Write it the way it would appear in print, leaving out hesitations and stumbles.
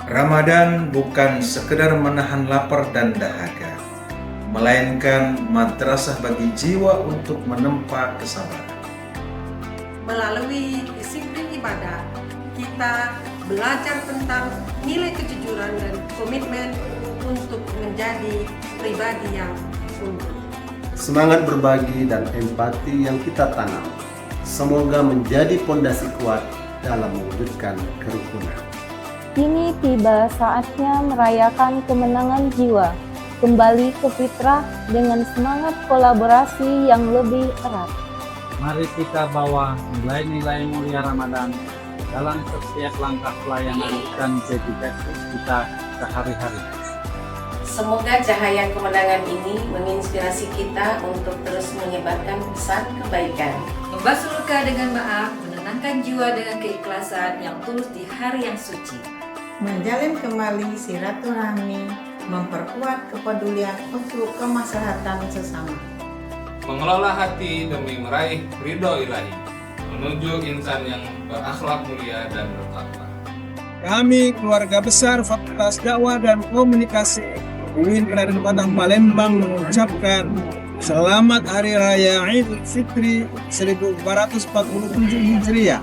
Ramadan bukan sekedar menahan lapar dan dahaga, melainkan madrasah bagi jiwa untuk menempa kesabaran. Melalui disiplin ibadah, kita belajar tentang nilai kejujuran dan komitmen untuk menjadi pribadi yang unggul. Semangat berbagi dan empati yang kita tanam, semoga menjadi pondasi kuat dalam mewujudkan kerukunan. Kini tiba saatnya merayakan kemenangan jiwa, kembali ke fitrah dengan semangat kolaborasi yang lebih erat. Mari kita bawa nilai-nilai mulia Ramadan dalam setiap langkah pelayanan dan dedikasi kita sehari-hari. Semoga cahaya kemenangan ini menginspirasi kita untuk terus menyebarkan pesan kebaikan. Membasuh luka dengan maaf, menenangkan jiwa dengan keikhlasan yang tulus di hari yang suci. Menjalin kembali silaturahmi, memperkuat kepedulian untuk kemaslahatan sesama. Mengelola hati demi meraih ridho ilahi, menuju insan yang berakhlak mulia dan bertakwa. Kami keluarga besar Fakultas Dakwah dan Komunikasi UIN Raden Patang Palembang mengucapkan Selamat Hari Raya Idul Fitri 1447 Hijriah.